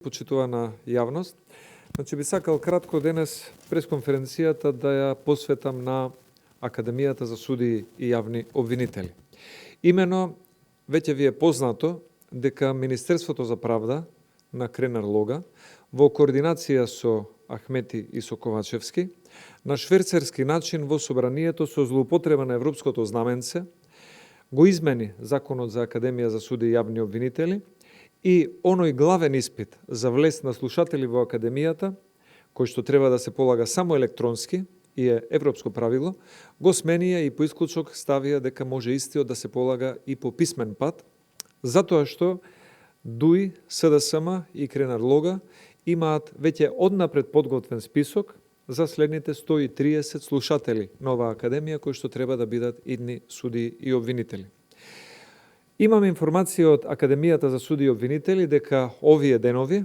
Почитувана јавност, би сакал кратко денес пресконференцијата да ја посветам на Академијата за судии и јавни обвинители. Имено, веќе ви е познато дека Министерството за правда на Кренар Лога во координација со Ахмети и со Ковачевски на шверцерски начин во собранието со злоупотреба на европското знаменце го измени Законот за Академија за судии и јавни обвинители и оној главен испит за влез на слушатели во Академијата, кој што треба да се полага само електронски и е европско правило, го сменија и по исклучок ставија дека може истиот да се полага и по писмен пат, затоа што ДУИ, СДСМ и Кренар Лога имаат веќе однапред подготвен список за следните 130 слушатели на оваа Академија кои што треба да бидат идни судии и обвинители. Имам информација од Академијата за судии и обвинители дека овие денови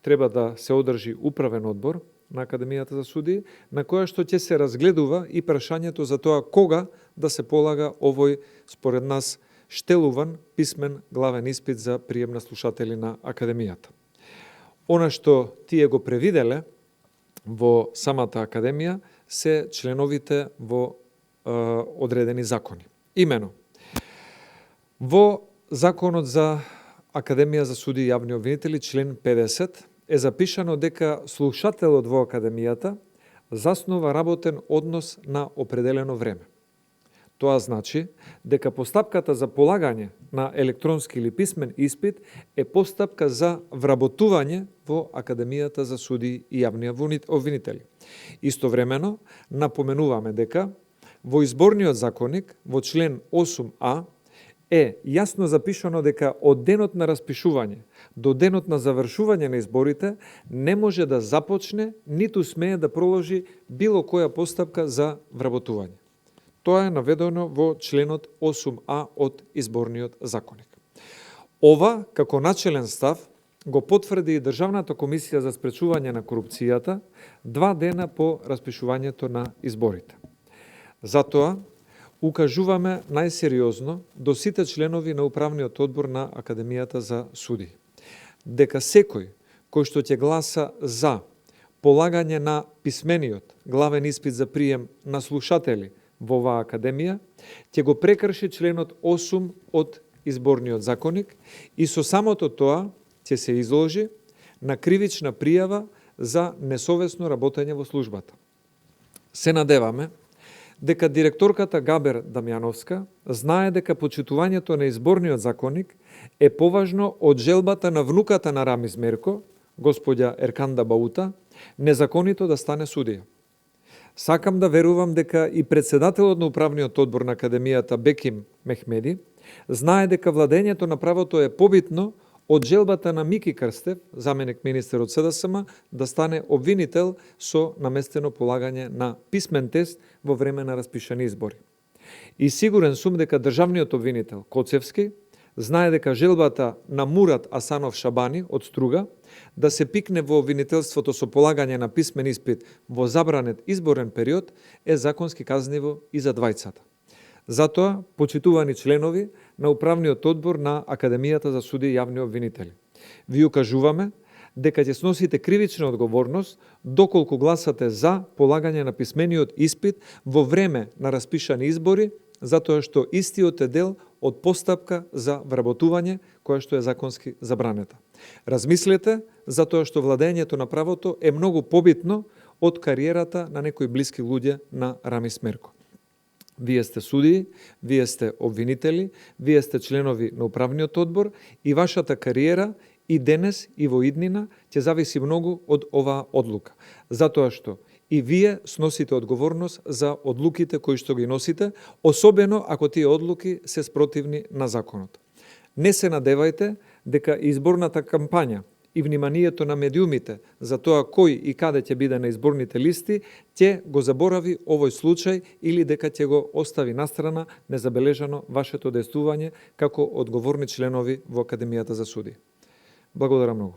треба да се одржи управен одбор на Академијата за судии, на која што ќе се разгледува и прашањето за тоа кога да се полага овој, според нас, штелуван писмен главен испит за прием на слушатели на Академијата. Она што тие го превиделе во самата Академија се членовите во одредени закони. Имено, во Законот за Академија за судии и јавни обвинители, член 50, е запишано дека слушателот во Академијата заснува работен однос на определено време. Тоа значи дека постапката за полагање на електронски или писмен испит е постапка за вработување во Академијата за судии и јавни обвинители. Истовремено, напоменуваме дека во изборниот законник, во член 8а, е јасно запишано дека од денот на распишување до денот на завршување на изборите не може да започне, ниту смее да проложи било која постапка за вработување. Тоа е наведено во членот 8а од изборниот законник. Ова, како начелен став, го потврди и Државната комисија за спречување на корупцијата 2 дена по распишувањето на изборите. Затоа, укажуваме најсериозно до сите членови на управниот одбор на Академијата за судии дека секој кој што ќе гласа за полагање на писмениот главен испит за прием на слушатели во оваа Академија ќе го прекрши членот 8 од изборниот законник и со самото тоа ќе се изложи на кривична пријава за несовесно работење во службата. Се надеваме дека директорката Габер Дамјановска знае дека почитувањето на изборниот законник е поважно од желбата на внуката на Рамиз Мерко, господја Ерканда Баута, незаконито да стане судија. Сакам да верувам дека и председателот на управниот одбор на Академијата Беким Мехмеди знае дека владењето на правото е побитно од желбата на Мики Крстев, заменик министер од СДСМ, да стане обвинител со наместено полагање на писмен тест во време на распишани избори. И сигурен сум дека државниот обвинител Коцевски знае дека желбата на Мурат Асанов Шабани од Струга да се пикне во обвинителството со полагање на писмен испит во забранет изборен период е законски казниво и за двајцата. Затоа, почитувани членови на управниот одбор на Академијата за судии и јавни обвинители, ви укажуваме дека ќе сносите кривична одговорност доколку гласате за полагање на писмениот испит во време на распишани избори, затоа што истиот е дел од постапка за вработување која што е законски забранета. Размислете, затоа што владењето на правото е многу побитно од кариерата на некои блиски луѓе на Рамиз Мерко. Вие сте судии, вие сте обвинители, вие сте членови на управниот одбор и вашата кариера и денес и во иднина ќе зависи многу од оваа одлука. Затоа што и вие сносите одговорност за одлуките кои што ги носите, особено ако тие одлуки се спротивни на законот. Не се надевајте дека изборната кампања и вниманието на медиумите за тоа кој и каде ќе биде на изборните листи, ќе го заборави овој случај или дека ќе го остави настрана незабележано вашето дејствување како одговорни членови во Академијата за судии. Благодарам многу.